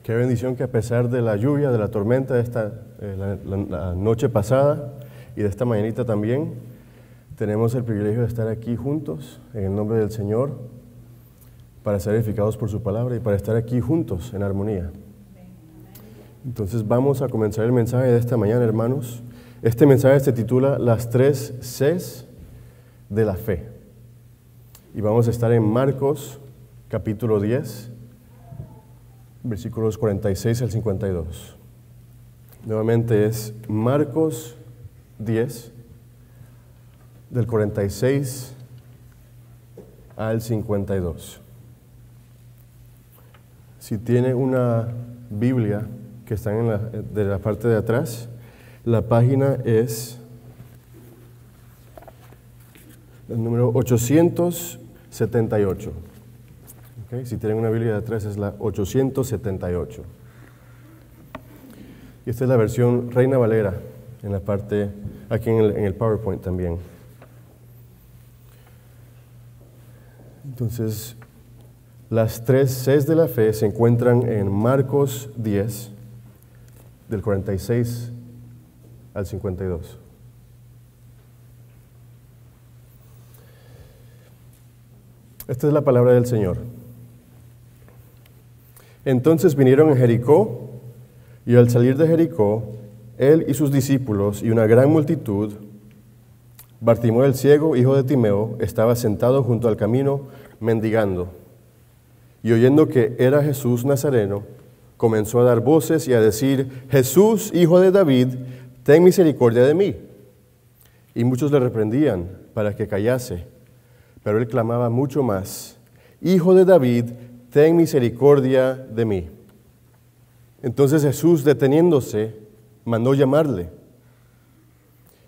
Qué bendición que a pesar de la lluvia, de la tormenta de la noche pasada y de esta mañanita también, tenemos el privilegio de estar aquí juntos en el nombre del Señor para ser edificados por su palabra y para estar aquí juntos en armonía. Entonces vamos a comenzar el mensaje de esta mañana, hermanos. Este mensaje se titula Las 3 Cs de la fe. Y vamos a estar en Marcos capítulo 10, versículos 46 al 52. Nuevamente es Marcos 10, del 46 al 52. Si tiene una Biblia que está de la parte de atrás, la página es el número 878. ¿Okay? Si tienen una Biblia de atrás es la 878. Y esta es la versión Reina Valera, en la parte, aquí en el PowerPoint también. Entonces, las 3 Cs de la fe se encuentran en Marcos 10, del 46 al 52. Esta es la palabra del Señor. Entonces vinieron a Jericó, y al salir de Jericó, él y sus discípulos y una gran multitud, Bartimeo el ciego, hijo de Timeo, estaba sentado junto al camino mendigando. Y oyendo que era Jesús Nazareno, comenzó a dar voces y a decir: Jesús, hijo de David, ten misericordia de mí. Y muchos le reprendían para que callase, pero él clamaba mucho más: Hijo de David, ten misericordia de mí. Entonces Jesús, deteniéndose, mandó llamarle.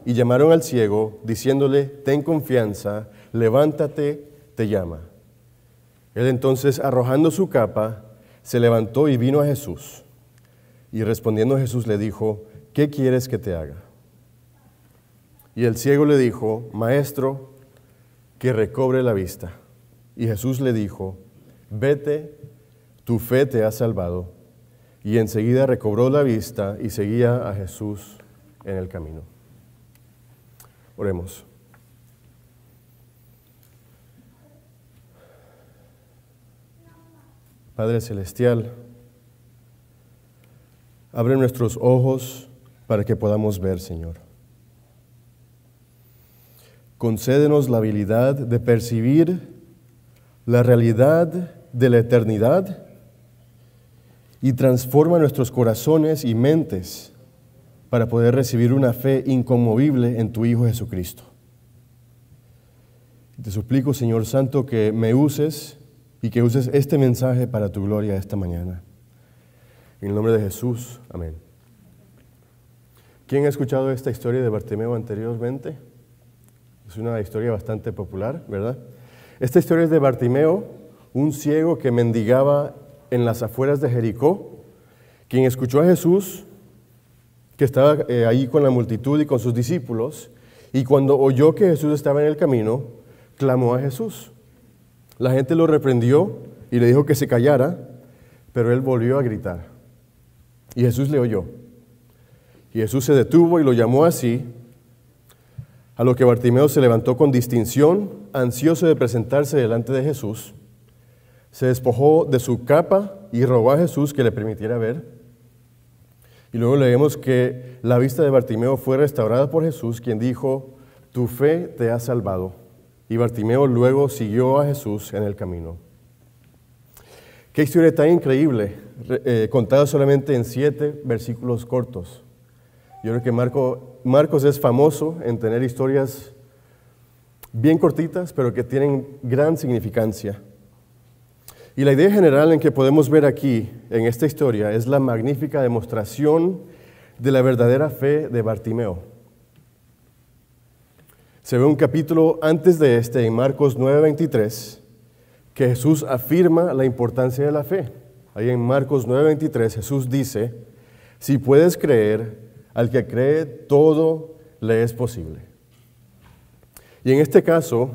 Y llamaron al ciego, diciéndole: ten confianza, levántate, te llama. Él entonces, arrojando su capa, se levantó y vino a Jesús. Y respondiendo Jesús le dijo: ¿qué quieres que te haga? Y el ciego le dijo: Maestro, que recobre la vista. Y Jesús le dijo: vete, tu fe te ha salvado. Y enseguida recobró la vista y seguía a Jesús en el camino. Oremos. Padre Celestial, abre nuestros ojos para que podamos ver, Señor. Concédenos la habilidad de percibir la realidad de la eternidad y transforma nuestros corazones y mentes para poder recibir una fe inconmovible en tu Hijo Jesucristo. Te suplico, Señor Santo, que me uses y que uses este mensaje para tu gloria esta mañana. En el nombre de Jesús, amén. ¿Quién ha escuchado esta historia de Bartimeo anteriormente? Es una historia bastante popular, ¿verdad? Esta historia es de Bartimeo, un ciego que mendigaba en las afueras de Jericó, quien escuchó a Jesús, que estaba ahí con la multitud y con sus discípulos, y cuando oyó que Jesús estaba en el camino, clamó a Jesús. La gente lo reprendió y le dijo que se callara, pero él volvió a gritar. Y Jesús le oyó. Y Jesús se detuvo y lo llamó así, a lo que Bartimeo se levantó con distinción, ansioso de presentarse delante de Jesús. Se despojó de su capa y rogó a Jesús que le permitiera ver. Y luego leemos que la vista de Bartimeo fue restaurada por Jesús, quien dijo: tu fe te ha salvado. Y Bartimeo luego siguió a Jesús en el camino. Qué historia tan increíble, contada solamente en 7 versículos cortos. Yo creo que Marcos es famoso en tener historias bien cortitas, pero que tienen gran significancia. Y la idea general en que podemos ver aquí, en esta historia, es la magnífica demostración de la verdadera fe de Bartimeo. Se ve un capítulo antes de este, en Marcos 9:23, que Jesús afirma la importancia de la fe. Ahí en Marcos 9:23 Jesús dice: si puedes creer, al que cree todo le es posible. Y en este caso,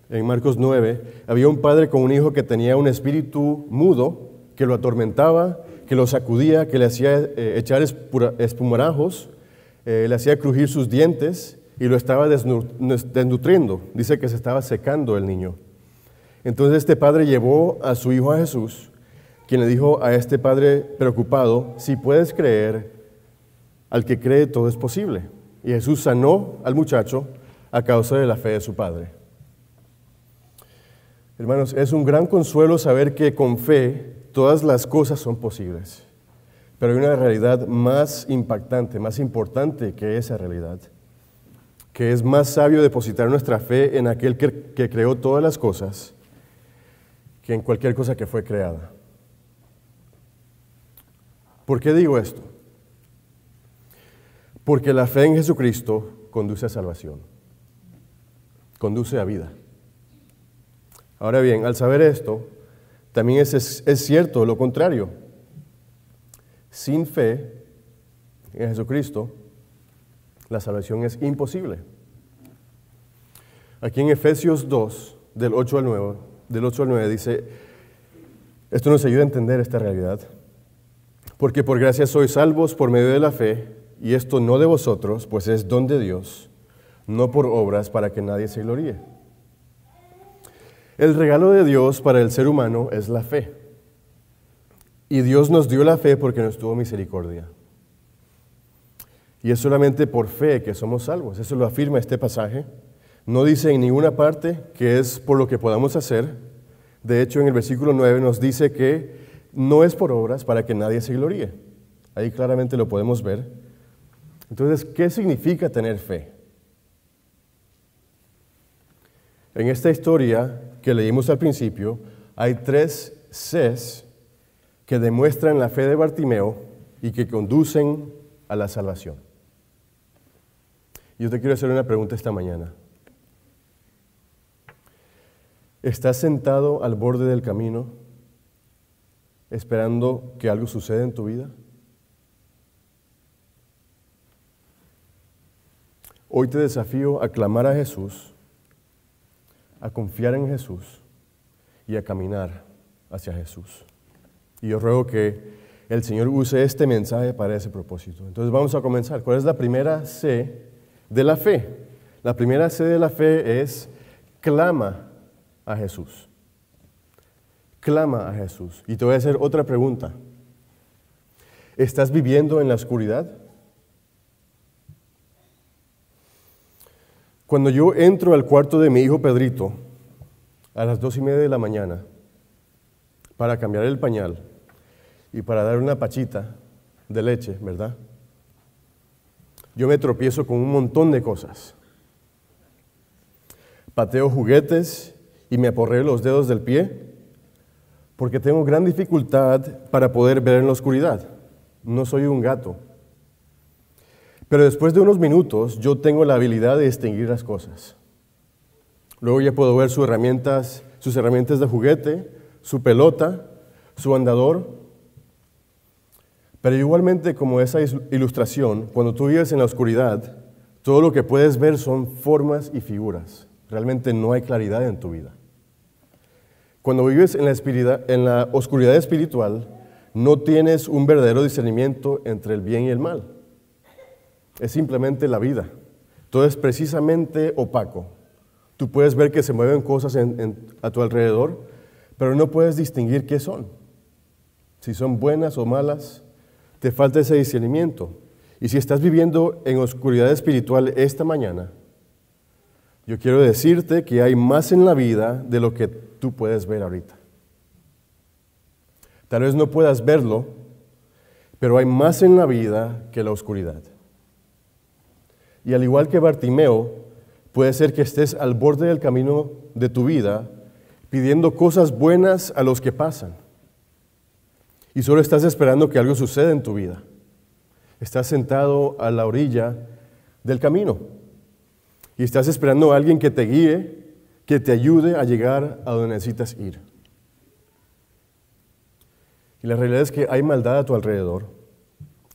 en Marcos 9, había un padre con un hijo que tenía un espíritu mudo que lo atormentaba, que lo sacudía, que le hacía echar espumarajos, le hacía crujir sus dientes y lo estaba desnutriendo. Dice que se estaba secando el niño. Entonces este padre llevó a su hijo a Jesús, quien le dijo a este padre preocupado: si puedes creer, al que cree todo es posible. Y Jesús sanó al muchacho a causa de la fe de su padre. Hermanos, es un gran consuelo saber que con fe todas las cosas son posibles. Pero hay una realidad más impactante, más importante que esa realidad, que es más sabio depositar nuestra fe en aquel que creó todas las cosas que en cualquier cosa que fue creada. ¿Por qué digo esto? Porque la fe en Jesucristo conduce a salvación, conduce a vida. Ahora bien, al saber esto, también es cierto lo contrario. Sin fe en Jesucristo, la salvación es imposible. Aquí en Efesios 2, del 8 al 9 dice, esto nos ayuda a entender esta realidad. Porque por gracia sois salvos por medio de la fe, y esto no de vosotros, pues es don de Dios, no por obras para que nadie se gloríe. El regalo de Dios para el ser humano es la fe. Y Dios nos dio la fe porque nos tuvo misericordia. Y es solamente por fe que somos salvos. Eso lo afirma este pasaje. No dice en ninguna parte que es por lo que podamos hacer. De hecho, en el versículo 9 nos dice que no es por obras para que nadie se gloríe. Ahí claramente lo podemos ver. Entonces, ¿qué significa tener fe? En esta historia que leímos al principio, hay 3 Cs que demuestran la fe de Bartimeo y que conducen a la salvación. Yo te quiero hacer una pregunta esta mañana. ¿Estás sentado al borde del camino esperando que algo suceda en tu vida? Hoy te desafío a clamar a Jesús, a confiar en Jesús y a caminar hacia Jesús. Y yo ruego que el Señor use este mensaje para ese propósito. Entonces vamos a comenzar. ¿Cuál es la primera C de la fe? La primera C de la fe es clama a Jesús. Clama a Jesús. Y te voy a hacer otra pregunta. ¿Estás viviendo en la oscuridad? Cuando yo entro al cuarto de mi hijo Pedrito a las 2:30 de la mañana para cambiar el pañal y para dar una pachita de leche, ¿verdad? Yo me tropiezo con un montón de cosas. Pateo juguetes y me aporreo los dedos del pie porque tengo gran dificultad para poder ver en la oscuridad. No soy un gato. Pero después de unos minutos, yo tengo la habilidad de distinguir las cosas. Luego ya puedo ver sus herramientas de juguete, su pelota, su andador. Pero igualmente como esa ilustración, cuando tú vives en la oscuridad, todo lo que puedes ver son formas y figuras. Realmente no hay claridad en tu vida. Cuando vives en la oscuridad espiritual, no tienes un verdadero discernimiento entre el bien y el mal. Es simplemente la vida. Todo es precisamente opaco. Tú puedes ver que se mueven cosas a tu alrededor, pero no puedes distinguir qué son. Si son buenas o malas, te falta ese discernimiento. Y si estás viviendo en oscuridad espiritual esta mañana, yo quiero decirte que hay más en la vida de lo que tú puedes ver ahorita. Tal vez no puedas verlo, pero hay más en la vida que la oscuridad. Y al igual que Bartimeo, puede ser que estés al borde del camino de tu vida pidiendo cosas buenas a los que pasan. Y solo estás esperando que algo suceda en tu vida. Estás sentado a la orilla del camino. Y estás esperando a alguien que te guíe, que te ayude a llegar a donde necesitas ir. Y la realidad es que hay maldad a tu alrededor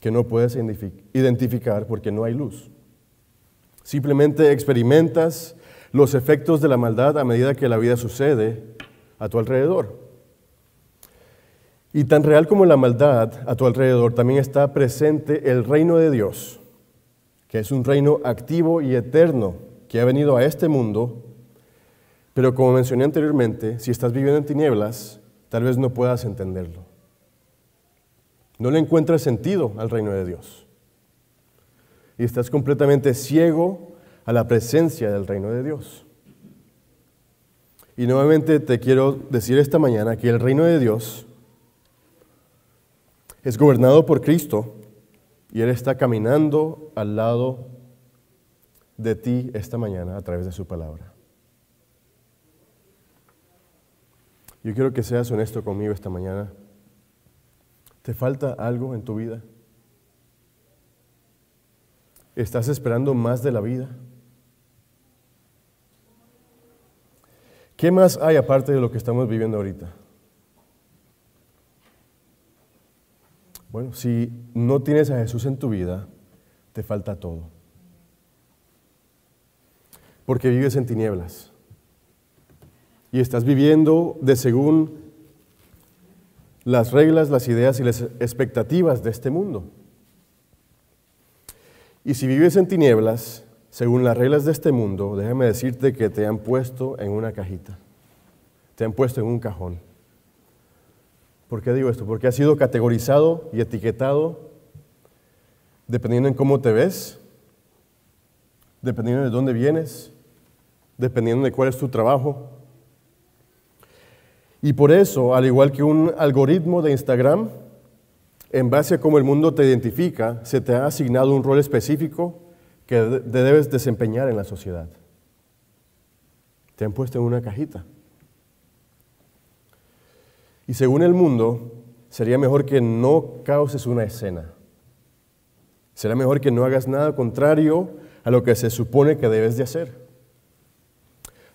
que no puedes identificar porque no hay luz. Simplemente experimentas los efectos de la maldad a medida que la vida sucede a tu alrededor. Y tan real como la maldad a tu alrededor, también está presente el reino de Dios, que es un reino activo y eterno que ha venido a este mundo, pero como mencioné anteriormente, si estás viviendo en tinieblas, tal vez no puedas entenderlo. No le encuentras sentido al reino de Dios. Y estás completamente ciego a la presencia del reino de Dios. Y nuevamente te quiero decir esta mañana que el reino de Dios es gobernado por Cristo y Él está caminando al lado de ti esta mañana a través de su palabra. Yo quiero que seas honesto conmigo esta mañana. ¿Te falta algo en tu vida? ¿Estás esperando más de la vida? ¿Qué más hay aparte de lo que estamos viviendo ahorita? Bueno, si no tienes a Jesús en tu vida, te falta todo. Porque vives en tinieblas. Y estás viviendo de según las reglas, las ideas y las expectativas de este mundo. Y si vives en tinieblas, según las reglas de este mundo, déjame decirte que te han puesto en una cajita. Te han puesto en un cajón. ¿Por qué digo esto? Porque has sido categorizado y etiquetado dependiendo en cómo te ves, dependiendo de dónde vienes, dependiendo de cuál es tu trabajo. Y por eso, al igual que un algoritmo de Instagram, en base a cómo el mundo te identifica, se te ha asignado un rol específico que debes desempeñar en la sociedad. Te han puesto en una cajita. Y según el mundo, sería mejor que no causes una escena. Será mejor que no hagas nada contrario a lo que se supone que debes de hacer.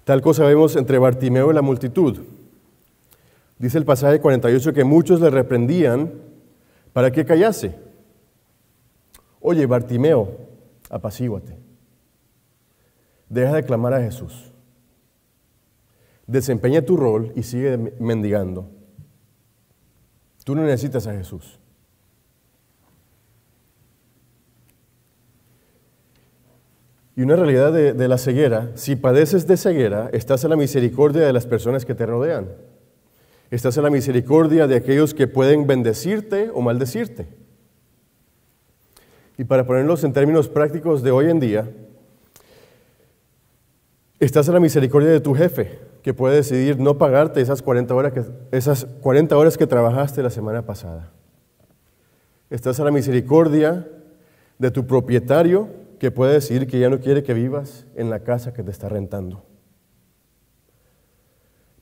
Tal cosa vemos entre Bartimeo y la multitud. Dice el pasaje 48 que muchos le reprendían para que callase. Oye, Bartimeo, apacíguate. Deja de clamar a Jesús. Desempeña tu rol y sigue mendigando. Tú no necesitas a Jesús. Y una realidad de la ceguera, si padeces de ceguera, estás a la misericordia de las personas que te rodean. Estás a la misericordia de aquellos que pueden bendecirte o maldecirte. Y para ponerlos en términos prácticos de hoy en día, estás a la misericordia de tu jefe, que puede decidir no pagarte esas 40 horas que trabajaste la semana pasada. Estás a la misericordia de tu propietario, que puede decidir que ya no quiere que vivas en la casa que te está rentando.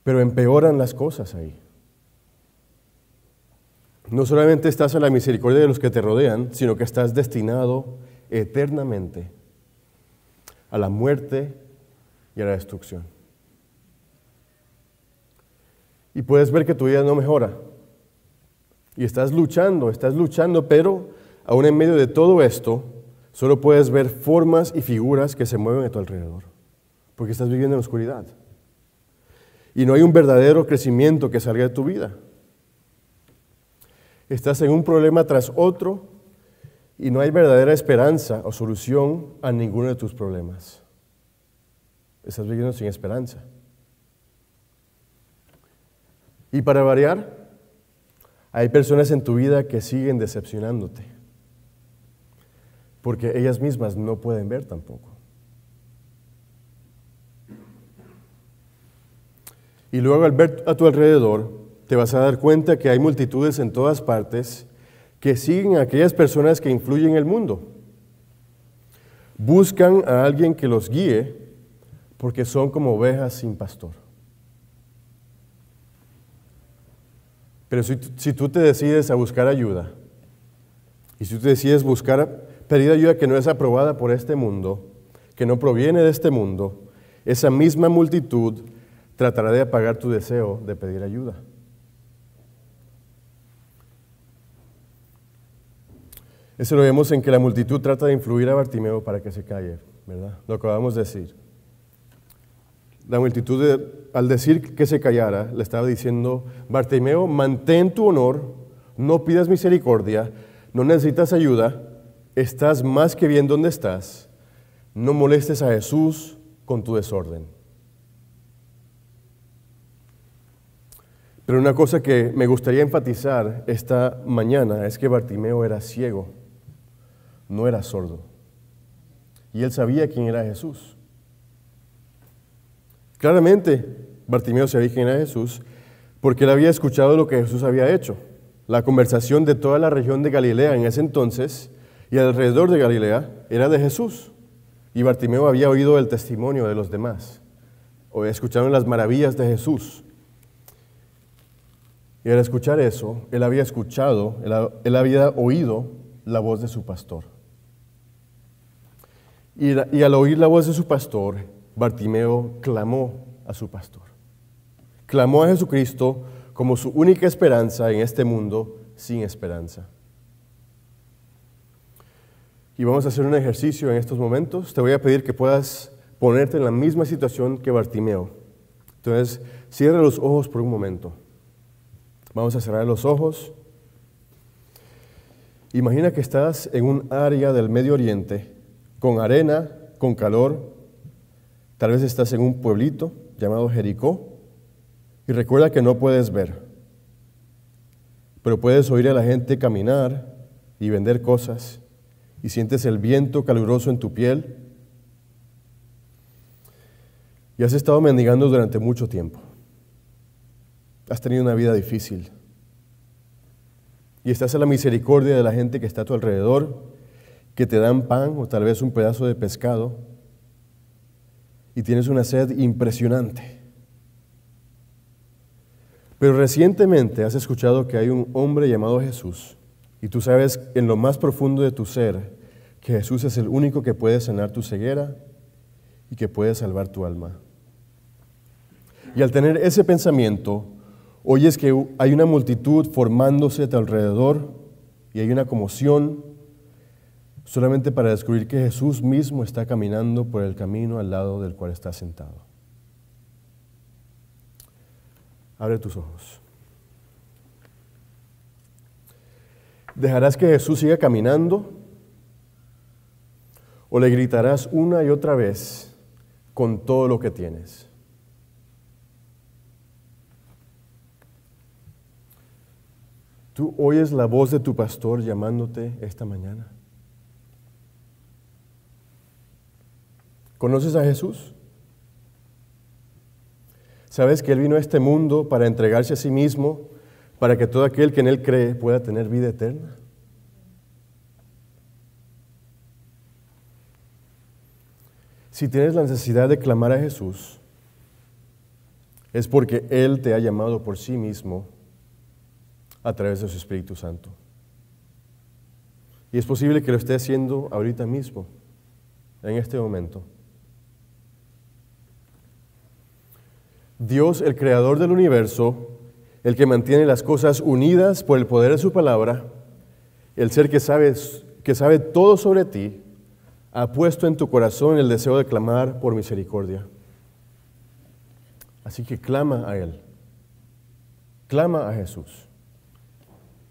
Pero empeoran las cosas ahí. No solamente estás a la misericordia de los que te rodean, sino que estás destinado eternamente a la muerte y a la destrucción. Y puedes ver que tu vida no mejora. Y estás luchando, pero aún en medio de todo esto, solo puedes ver formas y figuras que se mueven a tu alrededor, porque estás viviendo en la oscuridad. Y no hay un verdadero crecimiento que salga de tu vida. Estás en un problema tras otro y no hay verdadera esperanza o solución a ninguno de tus problemas. Estás viviendo sin esperanza. Y para variar, hay personas en tu vida que siguen decepcionándote, porque ellas mismas no pueden ver tampoco. Y luego al ver a tu alrededor, te vas a dar cuenta que hay multitudes en todas partes que siguen a aquellas personas que influyen en el mundo. Buscan a alguien que los guíe porque son como ovejas sin pastor. Pero si tú te decides a buscar ayuda, y si tú te decides pedir ayuda que no es aprobada por este mundo, que no proviene de este mundo, esa misma multitud tratará de apagar tu deseo de pedir ayuda. Eso lo vemos en que la multitud trata de influir a Bartimeo para que se calle, ¿verdad? Lo acabamos de decir. La multitud, al decir que se callara, le estaba diciendo: Bartimeo, mantén tu honor, no pidas misericordia, no necesitas ayuda, estás más que bien donde estás, no molestes a Jesús con tu desorden. Pero una cosa que me gustaría enfatizar esta mañana es que Bartimeo era ciego, no era sordo. Y él sabía quién era Jesús. Claramente, Bartimeo sabía quién era Jesús porque él había escuchado lo que Jesús había hecho. La conversación de toda la región de Galilea en ese entonces y alrededor de Galilea era de Jesús. Y Bartimeo había oído el testimonio de los demás, o escucharon las maravillas de Jesús. Y al escuchar eso, él había oído la voz de su pastor. Y al oír la voz de su pastor, Bartimeo clamó a su pastor. Clamó a Jesucristo como su única esperanza en este mundo sin esperanza. Y vamos a hacer un ejercicio en estos momentos. Te voy a pedir que puedas ponerte en la misma situación que Bartimeo. Entonces, cierra los ojos por un momento. Vamos a cerrar los ojos. Imagina que estás en un área del Medio Oriente, con arena, con calor. Tal vez estás en un pueblito llamado Jericó. Y recuerda que no puedes ver, pero puedes oír a la gente caminar y vender cosas. Y sientes el viento caluroso en tu piel. Y has estado mendigando durante mucho tiempo. Has tenido una vida difícil. Y estás a la misericordia de la gente que está a tu alrededor, que te dan pan o tal vez un pedazo de pescado. Y tienes una sed impresionante. Pero recientemente has escuchado que hay un hombre llamado Jesús. Y tú sabes en lo más profundo de tu ser que Jesús es el único que puede sanar tu ceguera y que puede salvar tu alma. Y al tener ese pensamiento, oyes que hay una multitud formándose a tu alrededor y hay una conmoción solamente para descubrir que Jesús mismo está caminando por el camino al lado del cual está sentado. Abre tus ojos. ¿Dejarás que Jesús siga caminando? ¿O le gritarás una y otra vez con todo lo que tienes? ¿Tú oyes la voz de tu pastor llamándote esta mañana? ¿Conoces a Jesús? ¿Sabes que Él vino a este mundo para entregarse a sí mismo, para que todo aquel que en Él cree pueda tener vida eterna? Si tienes la necesidad de clamar a Jesús, es porque Él te ha llamado por sí mismo a través de su Espíritu Santo. Y es posible que lo esté haciendo ahorita mismo, en este momento. Dios, el creador del universo, el que mantiene las cosas unidas por el poder de su palabra, el ser que sabe todo sobre ti, ha puesto en tu corazón el deseo de clamar por misericordia. Así que clama a Él. Clama a Jesús.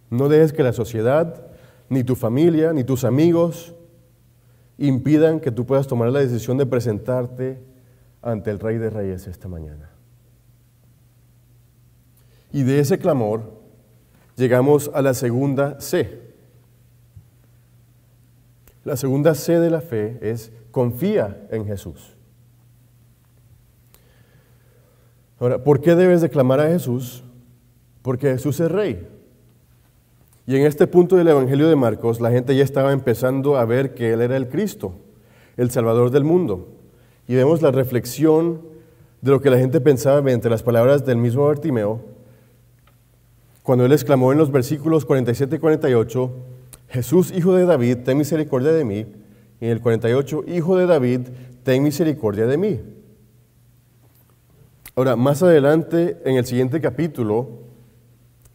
No dejes que la sociedad, ni tu familia, ni tus amigos impidan que tú puedas tomar la decisión de presentarte ante el Rey de Reyes esta mañana. Y de ese clamor llegamos a la segunda C. La segunda C de la fe es confía en Jesús. Ahora, ¿por qué debes de clamar a Jesús? Porque Jesús es Rey. Y en este punto del Evangelio de Marcos, la gente ya estaba empezando a ver que Él era el Cristo, el Salvador del mundo. Y vemos la reflexión de lo que la gente pensaba mediante las palabras del mismo Bartimeo, cuando Él exclamó en los versículos 47 y 48, Jesús, hijo de David, ten misericordia de mí. Y en el 48, hijo de David, ten misericordia de mí. Ahora, más adelante, en el siguiente capítulo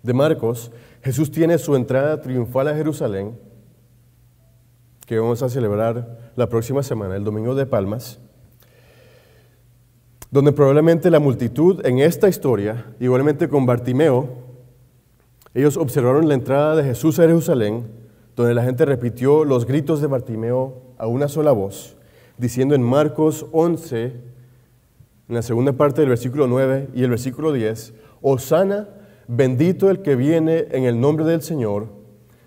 de Marcos, Jesús tiene su entrada triunfal a Jerusalén, que vamos a celebrar la próxima semana, el Domingo de Palmas. donde probablemente la multitud en esta historia, igualmente con Bartimeo, ellos observaron la entrada de Jesús a Jerusalén, donde la gente repitió los gritos de Bartimeo a una sola voz, diciendo en Marcos 11, en la segunda parte del versículo 9 y el versículo 10, Hosana, bendito el que viene en el nombre del Señor,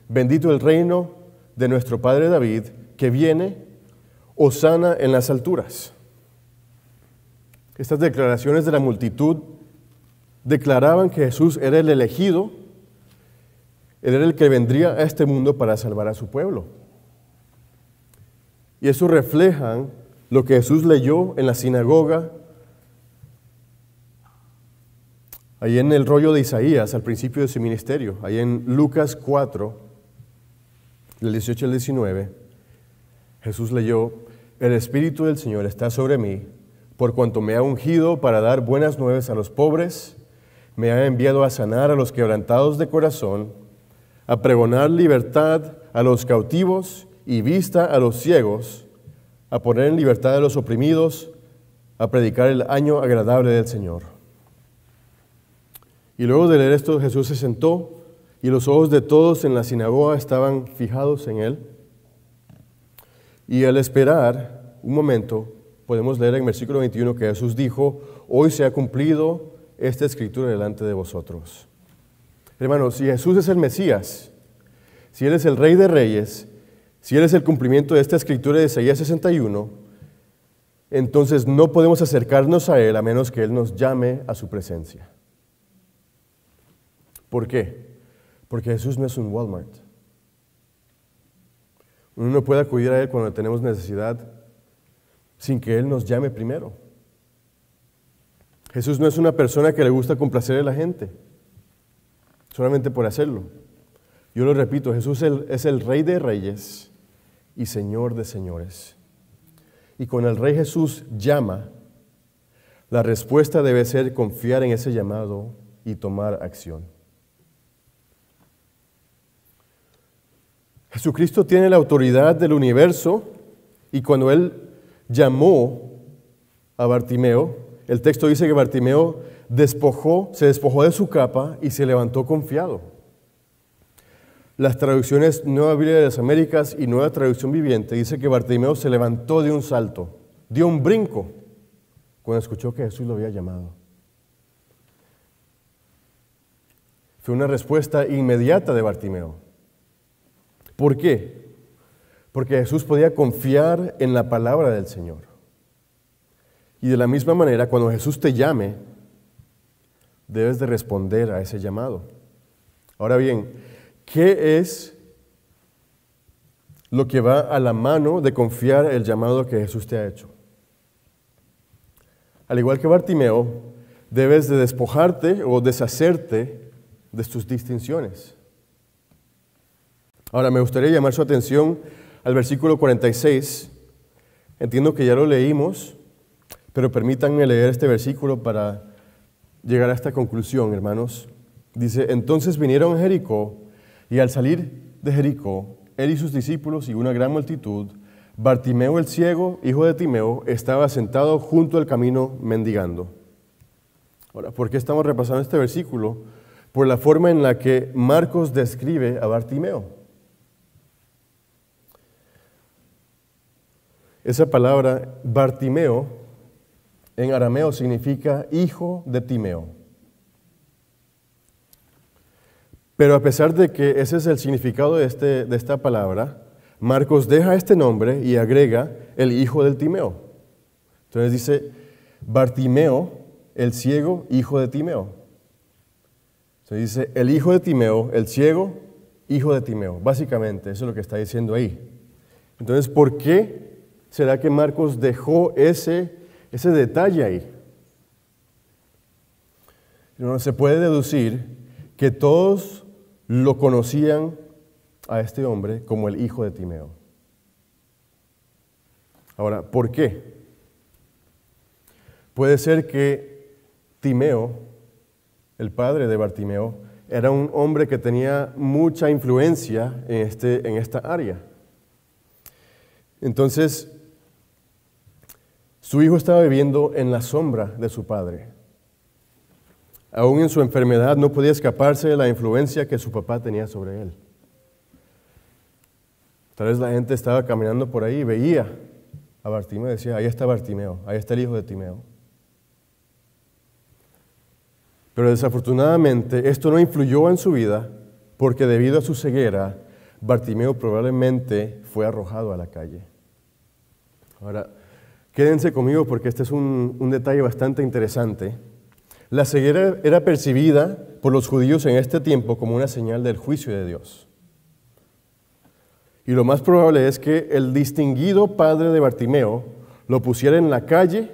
bendito el reino de nuestro Padre David, que viene, Hosana en las alturas. Estas declaraciones de la multitud declaraban que Jesús era el elegido, Él era el que vendría a este mundo para salvar a su pueblo. Y eso refleja lo que Jesús leyó en la sinagoga, ahí en el rollo de Isaías, al principio de su ministerio, ahí en Lucas 4, del 18 al 19, Jesús leyó, el Espíritu del Señor está sobre mí, por cuanto me ha ungido para dar buenas nuevas a los pobres, me ha enviado a sanar a los quebrantados de corazón, a pregonar libertad a los cautivos y vista a los ciegos, a poner en libertad a los oprimidos, a predicar el año agradable del Señor. Y luego de leer esto, Jesús se sentó y los ojos de todos en la sinagoga estaban fijados en Él. Y al esperar un momento, podemos leer en versículo 21 que Jesús dijo, hoy se ha cumplido esta escritura delante de vosotros. Hermanos, si Jesús es el Mesías, si Él es el Rey de Reyes, si Él es el cumplimiento de esta escritura de Isaías 61, entonces no podemos acercarnos a Él a menos que Él nos llame a su presencia. ¿Por qué? Porque Jesús no es un Walmart. Uno no puede acudir a Él cuando tenemos necesidad sin que Él nos llame primero. Jesús no es una persona que le gusta complacer a la gente, solamente por hacerlo. Yo lo repito, Jesús es el Rey de Reyes y Señor de señores. Y cuando el Rey Jesús llama, la respuesta debe ser confiar en ese llamado y tomar acción. Jesucristo tiene la autoridad del universo y cuando Él llamó a Bartimeo, el texto dice que Bartimeo se despojó de su capa y se levantó confiado. Las traducciones Nueva Biblia de las Américas y Nueva Traducción Viviente dice que Bartimeo se levantó de un salto, dio un brinco cuando escuchó que Jesús lo había llamado. Fue una respuesta inmediata de Bartimeo. ¿Por qué? Porque Jesús podía confiar en la palabra del Señor. Y de la misma manera, cuando Jesús te llame, debes de responder a ese llamado. Ahora bien, ¿qué es lo que va a la mano de confiar el llamado que Jesús te ha hecho? Al igual que Bartimeo, debes de despojarte o deshacerte de tus distinciones. Ahora, me gustaría llamar su atención al versículo 46. Entiendo que ya lo leímos, pero permítanme leer este versículo para llegar a esta conclusión, hermanos. Dice, entonces vinieron a Jericó, y al salir de Jericó, él y sus discípulos y una gran multitud, Bartimeo el ciego, hijo de Timeo, estaba sentado junto al camino mendigando. Ahora, ¿por qué estamos repasando este versículo? Por la forma en la que Marcos describe a Bartimeo. Esa palabra, Bartimeo, en arameo significa hijo de Timeo. Pero a pesar de que ese es el significado de esta palabra, Marcos deja este nombre y agrega el hijo del Timeo. Entonces dice, Bartimeo, el ciego, hijo de Timeo. Entonces dice, el hijo de Timeo, el ciego, hijo de Timeo. Básicamente, eso es lo que está diciendo ahí. Entonces, ¿por qué será que Marcos dejó ese detalle ahí? No, se puede deducir que todos lo conocían a este hombre como el hijo de Timeo. Ahora, ¿por qué? Puede ser que Timeo, el padre de Bartimeo, era un hombre que tenía mucha influencia en esta área. Entonces, Su hijo estaba viviendo en la sombra de su padre. Aún en su enfermedad no podía escaparse de la influencia que su papá tenía sobre él. Tal vez la gente estaba caminando por ahí y veía a Bartimeo y decía, ahí está Bartimeo, ahí está el hijo de Timeo. Pero desafortunadamente esto no influyó en su vida porque debido a su ceguera, Bartimeo probablemente fue arrojado a la calle. Ahora, quédense conmigo porque este es un detalle bastante interesante. La ceguera era percibida por los judíos en este tiempo como una señal del juicio de Dios. Y lo más probable es que el distinguido padre de Bartimeo lo pusiera en la calle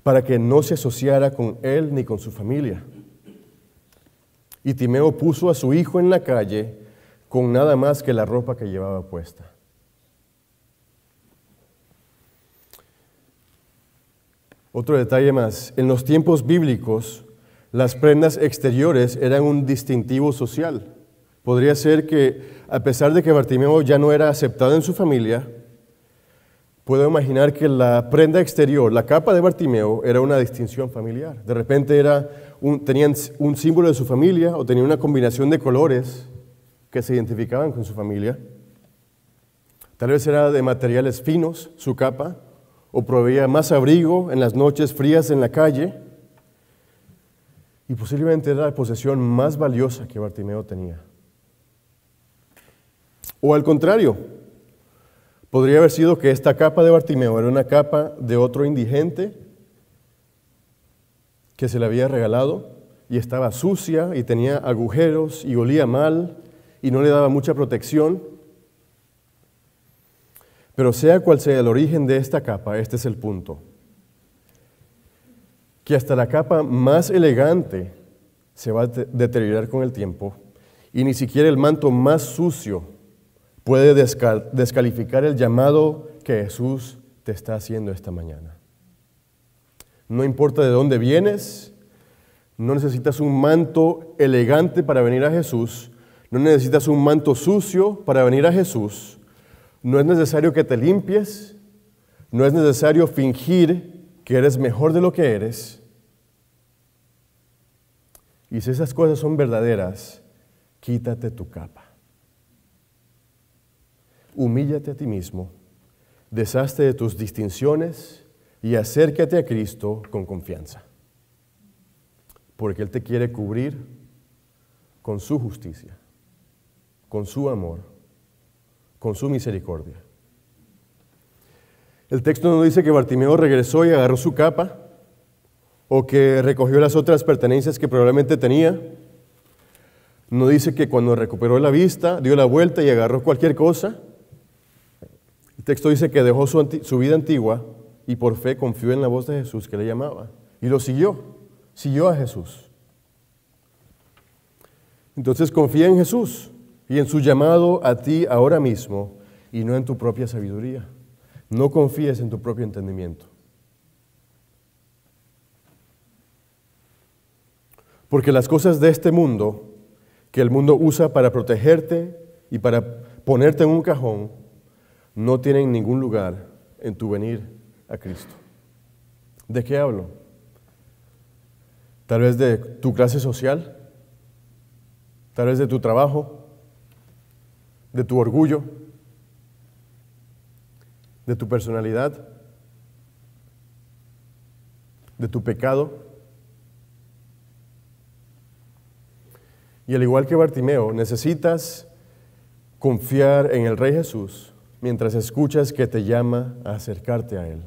para que no se asociara con él ni con su familia. Y Timeo puso a su hijo en la calle con nada más que la ropa que llevaba puesta. Otro detalle más, en los tiempos bíblicos, las prendas exteriores eran un distintivo social. Podría ser que, a pesar de que Bartimeo ya no era aceptado en su familia, puedo imaginar que la prenda exterior, la capa de Bartimeo, era una distinción familiar. De repente tenían un símbolo de su familia o tenían una combinación de colores que se identificaban con su familia. Tal vez era de materiales finos su capa, o proveía más abrigo en las noches frías en la calle, y posiblemente era la posesión más valiosa que Bartimeo tenía. O al contrario, podría haber sido que esta capa de Bartimeo era una capa de otro indigente que se le había regalado y estaba sucia y tenía agujeros y olía mal y no le daba mucha protección. Pero sea cual sea el origen de esta capa, este es el punto. Que hasta la capa más elegante se va a deteriorar con el tiempo y ni siquiera el manto más sucio puede descalificar el llamado que Jesús te está haciendo esta mañana. No importa de dónde vienes, no necesitas un manto elegante para venir a Jesús, no necesitas un manto sucio para venir a Jesús. No es necesario que te limpies, no es necesario fingir que eres mejor de lo que eres. Y si esas cosas son verdaderas, quítate tu capa. Humíllate a ti mismo, deshazte de tus distinciones y acércate a Cristo con confianza. Porque Él te quiere cubrir con su justicia, con su amor, con su misericordia. El texto no dice que Bartimeo regresó y agarró su capa o que recogió las otras pertenencias que probablemente tenía. No dice que cuando recuperó la vista dio la vuelta y agarró cualquier cosa. El texto dice que dejó su vida antigua y por fe confió en la voz de Jesús que le llamaba y lo siguió a Jesús. Entonces confía en Jesús y en su llamado a ti ahora mismo y no en tu propia sabiduría. No confíes en tu propio entendimiento. Porque las cosas de este mundo, que el mundo usa para protegerte y para ponerte en un cajón, no tienen ningún lugar en tu venir a Cristo. ¿De qué hablo? Tal vez de tu clase social, tal vez de tu trabajo, de tu orgullo, de tu personalidad, de tu pecado. Y al igual que Bartimeo, necesitas confiar en el Rey Jesús mientras escuchas que te llama a acercarte a Él.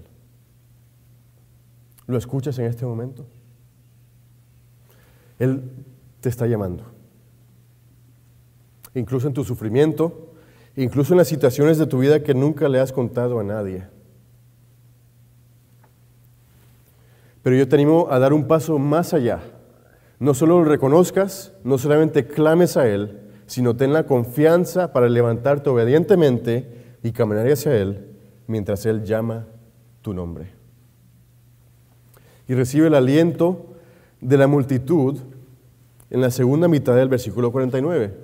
¿Lo escuchas en este momento? Él te está llamando. Incluso en tu sufrimiento, incluso en las situaciones de tu vida que nunca le has contado a nadie. Pero yo te animo a dar un paso más allá. No solo lo reconozcas, no solamente clames a Él, sino ten la confianza para levantarte obedientemente y caminar hacia Él mientras Él llama tu nombre. Y recibe el aliento de la multitud en la segunda mitad del versículo 49.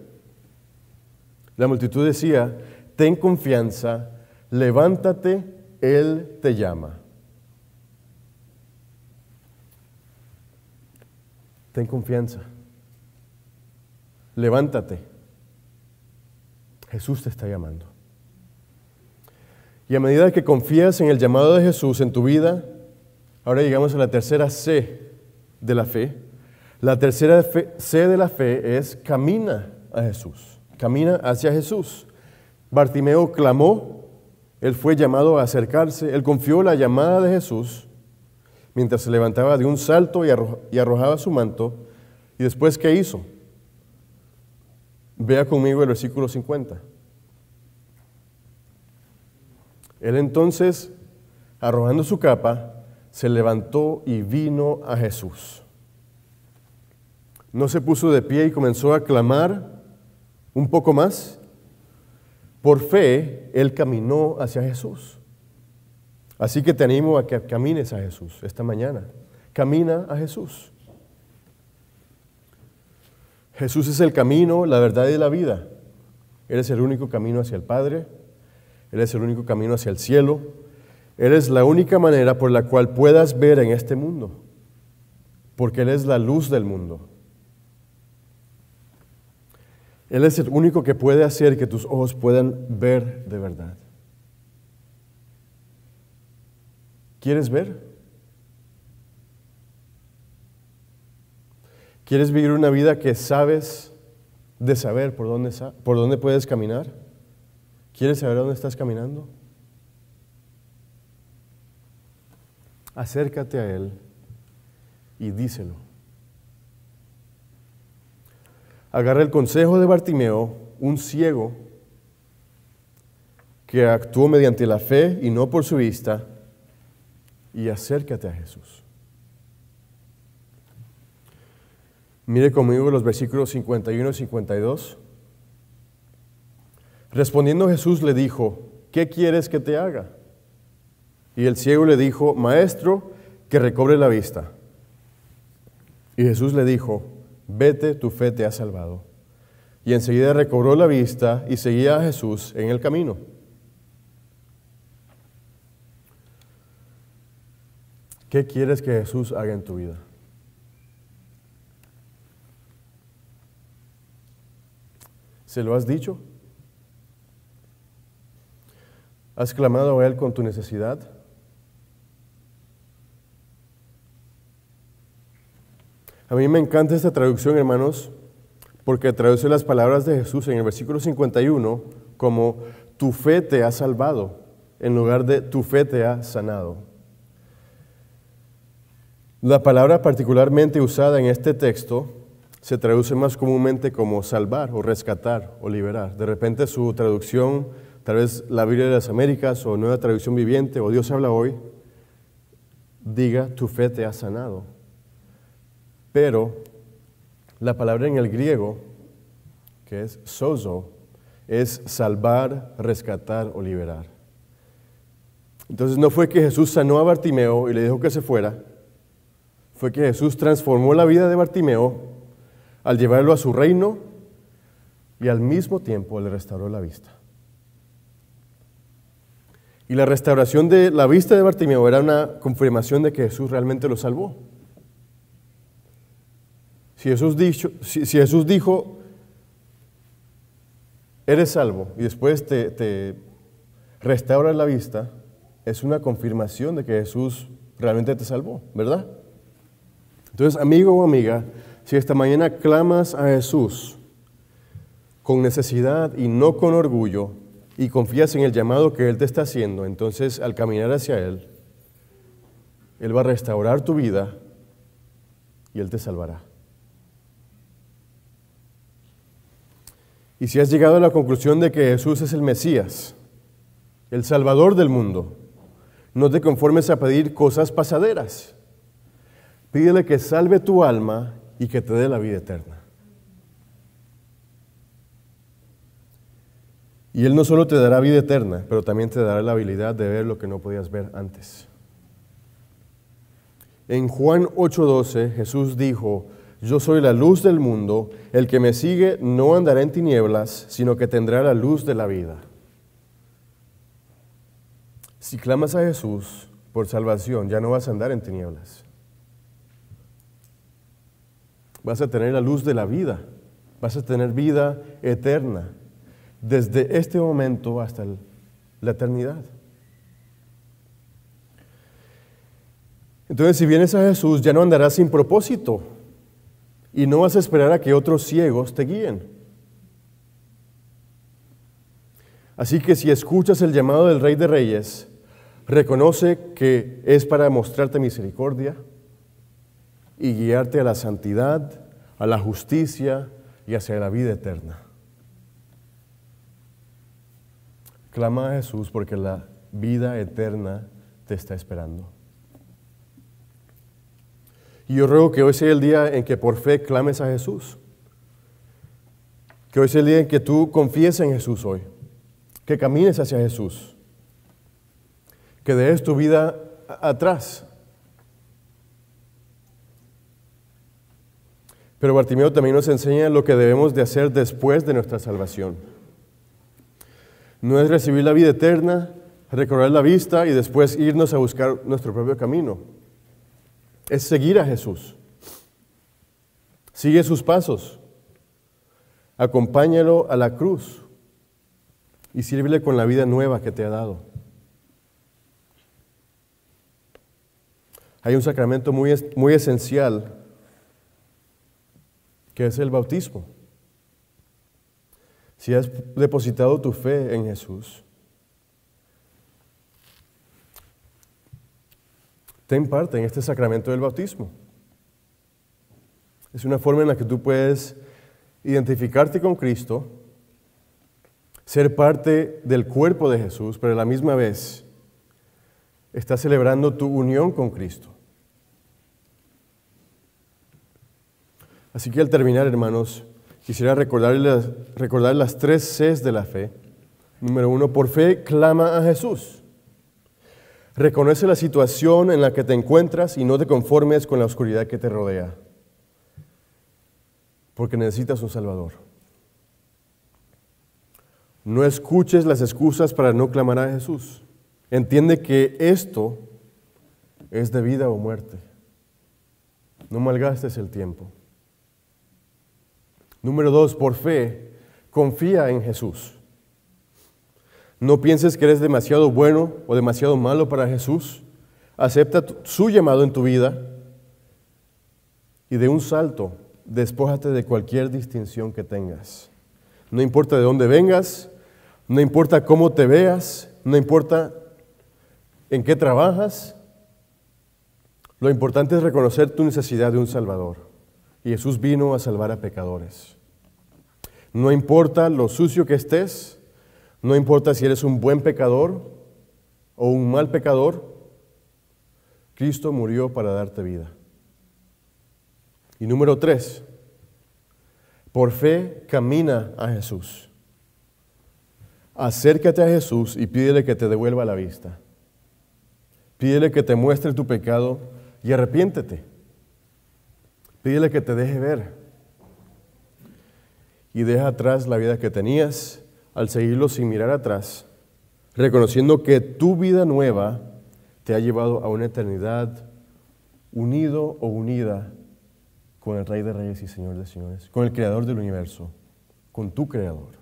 La multitud decía, ten confianza, levántate, Él te llama. Ten confianza. Levántate. Jesús te está llamando. Y a medida que confías en el llamado de Jesús en tu vida, ahora llegamos a la tercera C de la fe. La tercera C de la fe es camina a Jesús. Camina hacia Jesús. Bartimeo clamó, él fue llamado a acercarse, él confió la llamada de Jesús mientras se levantaba de un salto y arrojaba su manto. ¿Y después qué hizo? Vea conmigo el versículo 50. Él entonces, arrojando su capa, se levantó y vino a Jesús. No se puso de pie y comenzó a clamar un poco más. Por fe, él caminó hacia Jesús. Así que te animo a que camines a Jesús esta mañana. Camina a Jesús. Jesús es el camino, la verdad y la vida. Él es el único camino hacia el Padre. Él es el único camino hacia el cielo. Él es la única manera por la cual puedas ver en este mundo. Porque Él es la luz del mundo. Él es el único que puede hacer que tus ojos puedan ver de verdad. ¿Quieres ver? ¿Quieres vivir una vida que sabes de saber por dónde puedes caminar? ¿Quieres saber dónde estás caminando? Acércate a Él y díselo. Agarra el consejo de Bartimeo, un ciego que actuó mediante la fe y no por su vista, y acércate a Jesús. Mire conmigo los versículos 51 y 52. Respondiendo Jesús le dijo, ¿qué quieres que te haga? Y el ciego le dijo, Maestro, que recobre la vista. Y Jesús le dijo, vete, tu fe te ha salvado. Y enseguida recobró la vista y seguía a Jesús en el camino. ¿Qué quieres que Jesús haga en tu vida? ¿Se lo has dicho? ¿Has clamado a Él con tu necesidad? A mí me encanta esta traducción, hermanos, porque traduce las palabras de Jesús en el versículo 51 como tu fe te ha salvado, en lugar de tu fe te ha sanado. La palabra particularmente usada en este texto se traduce más comúnmente como salvar o rescatar o liberar. De repente su traducción, tal vez la Biblia de las Américas o Nueva Traducción Viviente o Dios habla hoy, diga tu fe te ha sanado. Pero la palabra en el griego, que es sozo, es salvar, rescatar o liberar. Entonces no fue que Jesús sanó a Bartimeo y le dijo que se fuera, fue que Jesús transformó la vida de Bartimeo al llevarlo a su reino y al mismo tiempo le restauró la vista. Y la restauración de la vista de Bartimeo era una confirmación de que Jesús realmente lo salvó. Si Jesús dijo, eres salvo, y después te restaura la vista, es una confirmación de que Jesús realmente te salvó, ¿verdad? Entonces, amigo o amiga, si esta mañana clamas a Jesús con necesidad y no con orgullo, y confías en el llamado que Él te está haciendo, entonces al caminar hacia Él, Él va a restaurar tu vida y Él te salvará. Y si has llegado a la conclusión de que Jesús es el Mesías, el Salvador del mundo, no te conformes a pedir cosas pasaderas. Pídele que salve tu alma y que te dé la vida eterna. Y Él no solo te dará vida eterna, pero también te dará la habilidad de ver lo que no podías ver antes. En Juan 8:12, Jesús dijo, yo soy la luz del mundo, el que me sigue no andará en tinieblas, sino que tendrá la luz de la vida. Si clamas a Jesús por salvación, ya no vas a andar en tinieblas. Vas a tener la luz de la vida. Vas a tener vida eterna desde este momento hasta la eternidad. Entonces, si vienes a Jesús, ya no andarás sin propósito y no vas a esperar a que otros ciegos te guíen. Así que si escuchas el llamado del Rey de Reyes, reconoce que es para mostrarte misericordia y guiarte a la santidad, a la justicia y hacia la vida eterna. Clama a Jesús porque la vida eterna te está esperando. Y yo ruego que hoy sea el día en que por fe clames a Jesús. Que hoy sea el día en que tú confíes en Jesús hoy. Que camines hacia Jesús. Que dejes tu vida atrás. Pero Bartimeo también nos enseña lo que debemos de hacer después de nuestra salvación. No es recibir la vida eterna, recobrar la vista y después irnos a buscar nuestro propio camino. Es seguir a Jesús. Sigue sus pasos. Acompáñalo a la cruz y sírvele con la vida nueva que te ha dado. Hay un sacramento muy esencial que es el bautismo. Si has depositado tu fe en Jesús, ten parte en este sacramento del bautismo. Es una forma en la que tú puedes identificarte con Cristo, ser parte del cuerpo de Jesús, pero a la misma vez estás celebrando tu unión con Cristo. Así que al terminar, hermanos, quisiera recordar las 3 Cs de la fe. Número 1, por fe clama a Jesús. Reconoce la situación en la que te encuentras y no te conformes con la oscuridad que te rodea, porque necesitas un Salvador. No escuches las excusas para no clamar a Jesús. Entiende que esto es de vida o muerte. No malgastes el tiempo. Número 2, por fe, confía en Jesús. No pienses que eres demasiado bueno o demasiado malo para Jesús. Acepta su llamado en tu vida y de un salto, despójate de cualquier distinción que tengas. No importa de dónde vengas, no importa cómo te veas, no importa en qué trabajas. Lo importante es reconocer tu necesidad de un Salvador. Y Jesús vino a salvar a pecadores. No importa lo sucio que estés, no importa si eres un buen pecador o un mal pecador, Cristo murió para darte vida. Y número 3, por fe camina a Jesús. Acércate a Jesús y pídele que te devuelva la vista. Pídele que te muestre tu pecado y arrepiéntete. Pídele que te deje ver y deja atrás la vida que tenías al seguirlo sin mirar atrás, reconociendo que tu vida nueva te ha llevado a una eternidad unido o unida con el Rey de Reyes y Señor de Señores, con el Creador del universo, con tu Creador.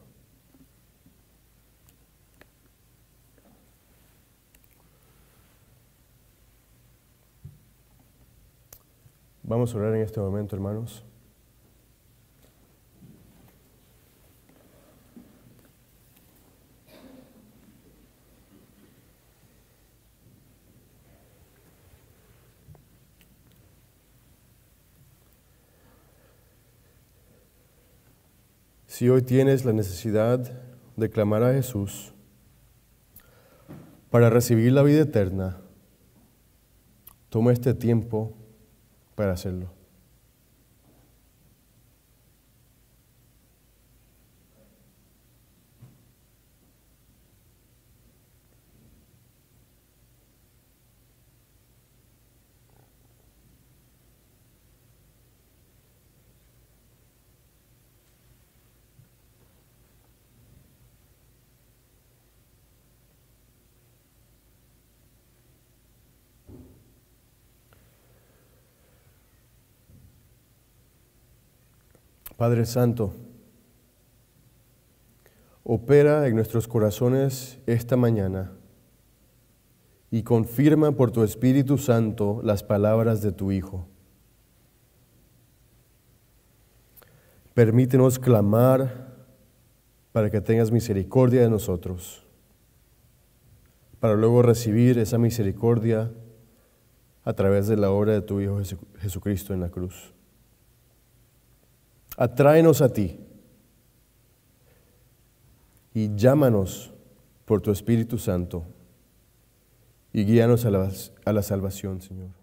Vamos a orar en este momento, hermanos. Si hoy tienes la necesidad de clamar a Jesús para recibir la vida eterna, toma este tiempo para hacerlo. Padre Santo, opera en nuestros corazones esta mañana y confirma por tu Espíritu Santo las palabras de tu Hijo. Permítenos clamar para que tengas misericordia de nosotros, para luego recibir esa misericordia a través de la obra de tu Hijo Jesucristo en la cruz. Atráenos a ti y llámanos por tu Espíritu Santo y guíanos a la salvación, Señor.